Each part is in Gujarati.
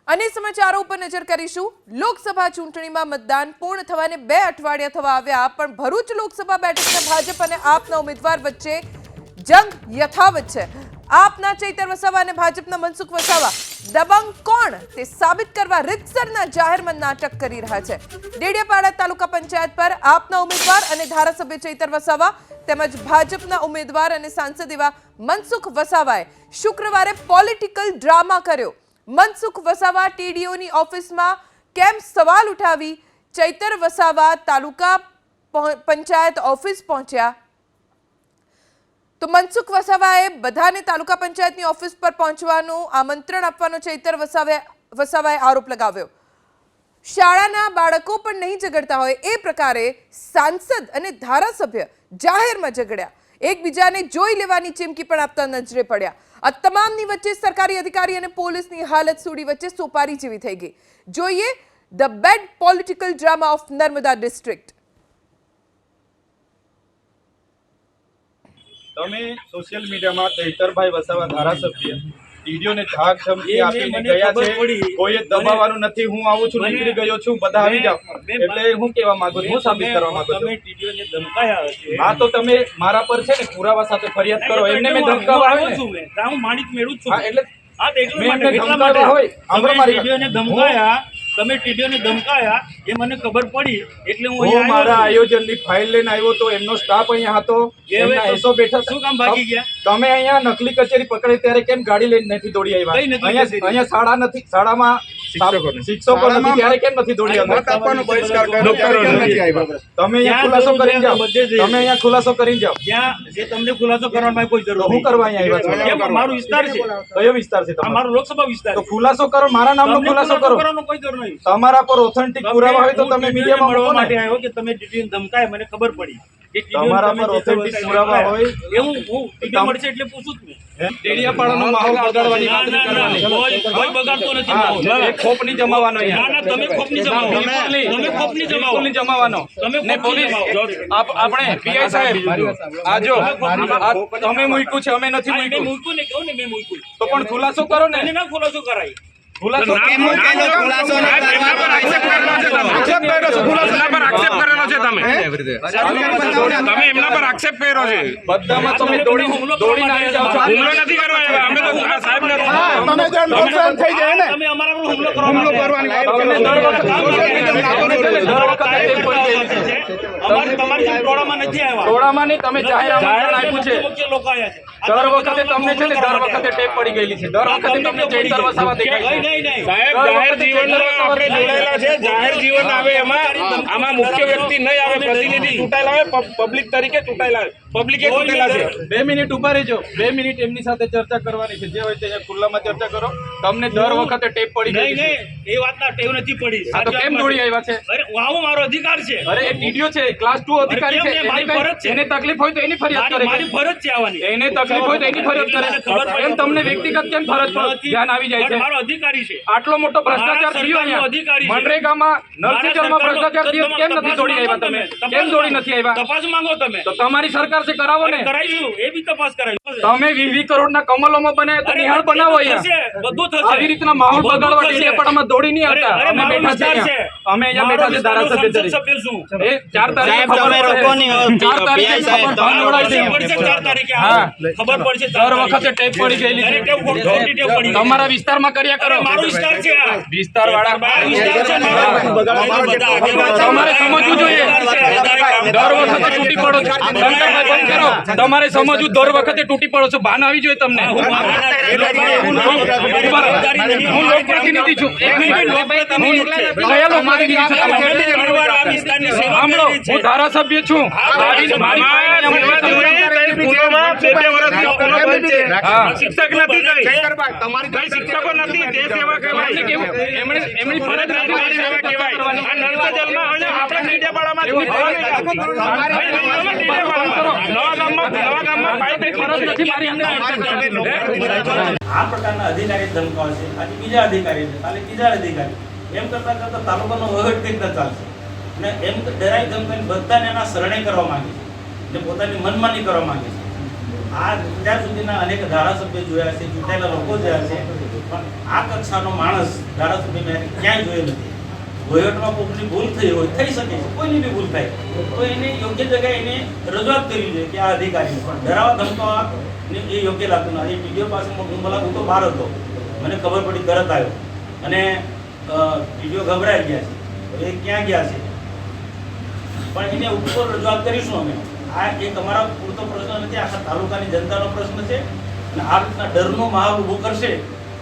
અને સમાચારો ઉપર નજર કરીશું। લોકસભા ચૂંટણીમાં મતદાન પૂર્ણ થવાને 2 અઠવાડિયા થવા આવ્યા, પણ ભરૂચ લોકસભા બેઠકના ભાજપ અને આપના ઉમેદવાર વચ્ચે જંગ યથાવત છે। આપના ચૈતર વસાવા અને ભાજપના મનસુખ વસાવા દબંગ કોણ તે સાબિત કરવા રીતસરના જાહેરમાં નાટક કરી રહ્યા છે। ડેડિયાપાડા તાલુકા પંચાયત પર આપના ઉમેદવાર અને ધારાસભ્ય ચૈતર વસાવા તેમજ ભાજપના ઉમેદવાર અને સાંસદ એવા મનસુખ વસાવાએ શુક્રવારે પોલિટિકલ ડ્રામા કર્યો। મનસુખ વસાવા ટીડીઓની ઓફિસમાં કેમ સવાલ ઉઠાવી ચૈતર વસાવા તાલુકા પંચાયત ઓફિસ પહોંચ્યા તો મનસુખ વસાવાએ બધાને તાલુકા પંચાયતની ઓફિસ પર પહોંચવાનું આમંત્રણ આપવાનો ચૈતર વસાવાએ આરોપ લગાવ્યો। શાળાના બાળકો પણ નહીં ઝઘડતા હોય એ પ્રકારે સાંસદ અને ધારાસભ્ય જાહેરમાં ઝઘડ્યા, એકબીજાને જોઈ લેવાની ચીમકી પણ આપતા નજરે પડ્યા। આ તમામની વચ્ચે સરકારી અધિકારી અને પોલીસની હાલત સુડી વચ્ચે સોપારી જેવી થઈ ગઈ। જોઈએ the bad political drama of Narmada district. તમે સોશિયલ મીડિયામાં ચૈતરભાઈ વસાવા ધારાસભ્ય વીડિયોને ધાક ધમકી આપીને ગયા છે, કોઈએ દબાવવાનું નથી, હું આવું છું, નીકળી ગયો છું, બધા આવી જાવ, એટલે હું કહેવા માંગુ છું, હું સાબિત કરવા માંગુ છું। તમે ટીડીઓને ધમકાયા હશે। હા, તો તમે મારા પર છે ને પુરાવા સાથે ફરિયાદ કરો, એમને મેં ધમકાવા આવ્યો છું, હું માણિક મેળવું છું। હા, એટલે હા, તો એટલા મેં માટે ધમકાવા હોય તમે ટીડીઓને ધમકાયા, તમે ટીડીઓને ધમકાયા એ મને ખબર પડી, એટલે હું હું મારા આયોજનની ફાઇલ લઈને આવ્યો તો એમનો સ્ટાફ અહીંયા હતો, એમના એસો બેઠા, શું કામ ભાગી ગયા? તમે અહીંયા નકલી કચેરી પકડી ત્યારે કેમ ગાડી લઈને નથી દોડી આવ્યા? અહીંયા શાળા નથી, શાળામાં શિક્ષકો નથી ત્યારે કેમ નથી દોડી આવ્યા? તમે અહીંયા ખુલાસો કરીને જાઓ, તમે અહીંયા ખુલાસો કરીને જાઓ। જ્યાં જે તમને ખુલાસો કરવાની કોઈ જરૂર હું કરવા અહીંયા આવ્યા છો? મારો વિસ્તાર છે। કયો વિસ્તાર છે તમારો? મારો લોકસભા વિસ્તાર। તો ખુલાસો કરો, મારા નામનો ખુલાસો કરો, કરવાનો કોઈ જરૂર નહીં। તમારા પર ઓથેન્ટિક પુરાવા હોય તો તમે મીડિયામાં મળવા મૂકો માટે ને। આવ્યો કે તમે ટીડીઓને ધમકાય, મને ખબર પડી કે તમારા પર ઓથેન્ટિક પુરાવા હોય એવું હું ટીડીઓ મળશે એટલે પૂછું જ મેં। ડેડિયાપાડાનો માહોલ બગાડવાની વાત ના, ના, ના, કોઈ બગાડતો નથી માહોલ। એ ખોપ નહીં જમાવાનો ના, અહીંયા। ના, તમે ખોપ નહીં જમાવો। બિલકુલ નહીં. તમે ખોપ નહીં જમાવો। બિલકુલ નહીં જમાવાનો। તમે ને ખોપ પોલીસ નહીં જમાવો। આપણે પીઆઈ સાહેબ આ જો આ તમે મૂક્યું છે, અમે નથી હા, મેં મૂક્યું, મૂક્યું ને કહું ને મેં મૂક્યું। તો પણ ખુલાસો કરો ને। એને ના ખુલાસો કરાય। ખુલાસો એમના પર આક્ષેપ કર્યો છે। બધામાં તમે દોડીને આવી જાઓ છો। હુમલો નથી કરવો, અમે તો સાહેબને તમે અમારા પર હુમલો કરવાની વાત કરો। તમે દર વખતે તમારી જેમ ટોળામાં નથી આવ્યા। ટોળામાં નહીં, તમે જાહેર આમંત્રણ આપ્યું છે। મુખ્ય લોકો આવ્યા છે। દર વખતે તમને છે ને દર વખતે ટેપ પડી ગયેલી છે, દર વખતે તમને ચૈતર વસાવા દેખાય છે। નહીં, સાહેબ જાહેર જીવનમાં આપણે જોડાયેલા છે, જાહેર જીવન આવે એમાં આમાં મુખ્ય વ્યક્તિ નહીં આવે, પ્રતિનિધિ ચૂંટાયેલા આવે, પબ્લિક તરીકે ચૂંટાયેલા આવે, પબ્લિકે ચૂંટેલા છે। 2 મિનિટ ઉભા રહેજો, 2 મિનિટ એમની સાથે ચર્ચા કરવાની છે, જે હોય તે ખુલ્લામાં ચર્ચા કરો। તમને દર વખતે ટેપ પડી નહીં, ગઈ છે, નહીં, એ વાતના ટેવ નથી પડી। આ તો કેમ દોડી આવ્યા છે? અરે આવો મારો અધિકાર છે। અરે એ ટીડીઓ છે, ક્લાસ 2 અધિકારી છે, મારી ફરજ છે। એને તકલીફ હોય તો એની ફરિયાદ કરે, મારી ફરજ છે આવવાની। એને તકલીફ હોય તો એની ફરિયાદ કરે। એમ તમને વ્યક્તિગત કેમ ફરજ પર ધ્યાન આવી જાય છે? મારો અધિકારી છે। આટલો મોટો ભ્રષ્ટાચાર થયો અહીંયા મનરેગામાં, નલસીજલમાં ભ્રષ્ટાચાર થયો, કેમ નથી દોડી આવ્યા તમે? કેમ દોડી નથી આવ્યા? તપાસ માંગો તમે તો તમારી સરકાર છે, કરાવો ને। કરાઈશું, એ બી તપાસ કરાઈશું। તમે 20 કરોડના કમલોમાં બનાવ્યા તો નિહાળ બનાવો અહીંયા। બધું થશે। આવી રીતના માહોલ બગાડવા ડેડિયાપાડામાં દોડી નહીં આવતા। અરે અમે બેઠા છે અહીંયા, અમે અહીંયા બેઠા છે ધારાસભ્ય તરીકે। સભ્ય છું। એ 4 તારીખે ખબર પડશે, 4 તારીખે ખબર પડશે, 4 તારીખે હા, ખબર પડશે। દર વખતે ટેપ પડી ગયેલી અરે છે। ટેવ ખોટી ટેવ પડી ગઈ। તમારા વિસ્તારમાં કર્યા કરો, મારો વિસ્તાર છે આ। વિસ્તાર વાળા મારો વિસ્તાર છે ને। તમારે સમજવું જોઈએ, દર વખતે તૂટી પડો છો, શંકરભાઈ બંધ કરો, તમારે સમજવું દર વખતે તૂટી પડો છો, ભાન આવી જોઈએ તમને। હું લોકપ્રતિનિધિ છું, 1 મિનિટ, કયા લોકપ્રતિનિધિ છો તમે? સાંભળો, હું ધારાસભ્ય છું, શિક્ષક નથી તમારી કઈ શિક્ષકો નથી, તે સેવા કહેવાય। એમની ફરજ તમારી સેવા કહેવાય। આ નર્મદા જલમાં અને આપણે મીડિયાપાડામાં નવા ગામમાં પાઇપ ફરજ નથી મારી અંદર। આ પ્રકારના અધિકારી ધમકાવે છે, આજે બીજા અધિકારી છે, કાલે બીજા અધિકારી, એમ કરતા કરતા તાલુકાનો વહીવટ કઈ રીતના ચાલશે? અને એમ ડરાઈ ધમકાઈને બધાને એના શરણે કરવા માંગે છે, ને પોતાની મનમાની કરવા માંગે છે। આ ત્યાં સુધીના અનેક ધારાસભ્ય જોયા છે, ચૂંટાયેલા લોકો જોયા છે, પણ આ કક્ષાનો માણસ ધારાસભ્ય મેં ક્યાંય જોયો નથી. વહીવટમાં કોઈની ભૂલ થઈ હોય, થઈ શકે છે, કોઈની બી ભૂલ થાય તો એને યોગ્ય જગ્યાએ એને રજૂઆત કરવી જોઈએ કે આ અધિકારી પણ ડરાવા ધમકાવા એ યોગ્ય લાગતું નથી. એ ટીડીઓ પાસે હું તો બહાર હતો, મને ખબર પડી, તરત આવ્યો અને ટીડીઓ ગભરાઈ ગયા છે, એ ક્યાં ગયા છે પણ એને ઉપર રજૂઆત કરીશું અમે. આ એક અમારા પૂરતો પ્રશ્ન નથી, આખા તાલુકાની જનતાનો પ્રશ્ન છે અને આ રીતના ડરનો માહોલ ઊભો કરશે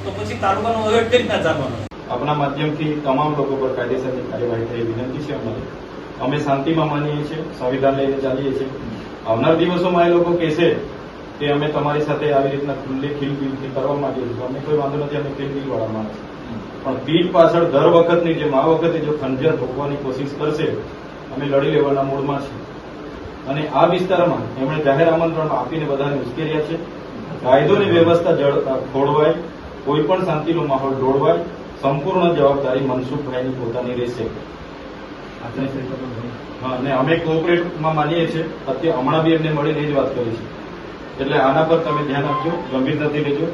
તો પછી તાલુકાનો વહીવટ કઈ રીતના ચાલવાનો? આપના માધ્યમથી તમામ લોકો પર કાયદેસરની કાર્યવાહી થઈ વિનંતી છે અમારી. અમે શાંતિમાં માનીએ છીએ, સંવિધાન લઈને ચાલીએ છીએ. આવનાર દિવસોમાં એ લોકો કહેશે કે અમે તમારી સાથે આવી રીતના ખુલ્લી ખીલબીલથી કરવા માંગીએ છીએ, અમે કોઈ વાંધો નથી, અમે ખીલબીલ વાળા માણસ. પણ પીઠ પાછળ દર વખતની જેમ આ વખતે જો ખંજર ભોગવાની કોશિશ કરશે, અમે લડી લેવાના મૂડમાં છીએ. અને આ વિસ્તારમાં એમણે જાહેર આમંત્રણ આપીને બધાને ઉશ્કેર્યા છે. કાયદોની વ્યવસ્થા ખોળવાય, કોઈ પણ શાંતિનો માહોલ દોડવાય, સંપૂર્ણ જવાબદારી મનસુખભાઈની પોતાની રહેશે. અને અમે કોઓપરેટમાં માનીએ છીએ. અત્યારે હમણાં બી એમને મળીને એ જ વાત કરી છે. એટલે આના પર તમે ધ્યાન આપજો, ગંભીરતાથી લેજો.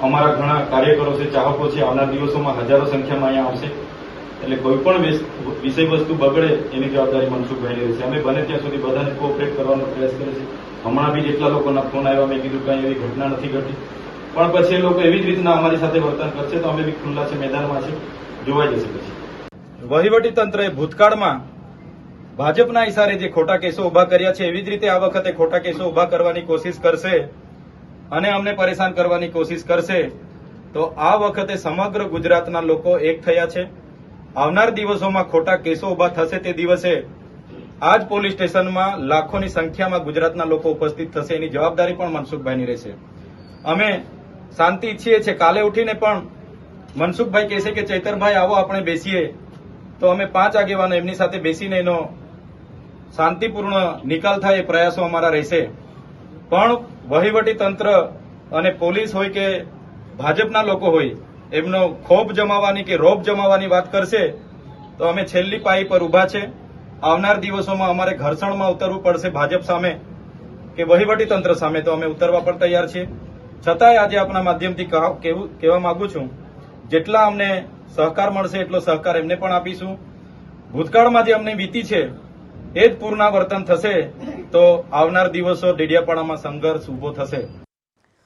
અમારા ઘણા કાર્યકરો છે, ચાહકો છે, આવનાર દિવસોમાં હજારો સંખ્યામાં અહીંયા આવશે. એટલે કોઈ પણ વિષય વસ્તુ બગડે એની જવાબદારી મનસુખભાઈની રહેશે. અમે બને ત્યાં સુધી બધાને કોઓપરેટ કરવાનો પ્રયાસ કરીએ છીએ. હમણાં બી જેટલા લોકોના ફોન આવ્યા, મેં કીધું કંઈ એવી ઘટના નથી ઘટી, પણ પછી એ લોકો એવી જ રીતના અમારી સાથે વર્તન કરશે તો અમે બી ખુલ્લા છે, મેદાનમાં છે, જોવાઈ જશે. પછી વહીવટી તંત્રએ ભૂતકાળમાં ભાજપના ઇશારે જે ખોટા કેસો ઉભા કર્યા છે, એવી જ રીતે આ વખતે ખોટા કેસો ઉભા કરવાની કોશિશ કરશે અને અમને પરેશાન કરવાની કોશિશ કરશે. તો આ વખતે સમગ્ર ગુજરાતના લોકો એક થયા છે. આવનાર દિવસોમાં ખોટા કેસો ઉભા થશે તે દિવસે આ જ પોલીસ સ્ટેશનમાં લાખોની સંખ્યામાં ગુજરાતના લોકો ઉપસ્થિત થશે. એની જવાબદારી પણ મનસુખભાઈની રહેશે. અમે શાંતિ ઈચ્છીએ છીએ. કાલે ઉઠીને પણ મનસુખભાઈ કહેશે કે ચૈતરભાઈ આવો આપણે બેસીએ, તો અમે 5 આગેવાનો એમની સાથે બેસીને એનો શાંતિપૂર્ણ નિકાલ થાય એ પ્રયાસો અમારા રહેશે. પણ વહીવટી તંત્ર અને પોલીસ હોય કે ભાજપના લોકો હોય, એમનો ખોફ જમાવવાની કે રોપ જમાવવાની વાત કરશે તો અમે છેલ્લી પાઈ પર ઉભા છે. આવનાર દિવસોમાં અમારે ઘર્ષણમાં ઉતરવું પડશે ભાજપ સામે કે વહીવટી તંત્ર સામે, તો અમે ઉતરવા પણ તૈયાર છીએ. છતાંય આજે આપના માધ્યમથી કહેવા માંગુ છું, જેટલા અમને સહકાર મળશે એટલો સહકાર એમને પણ આપીશું. ભૂતકાળમાં જે અમને વીતી છે એ જ પુનરાવર્તન થશે તો આવનાર દિવસો ડેડિયાપાડામાં સંઘર્ષ ઉભો થશે.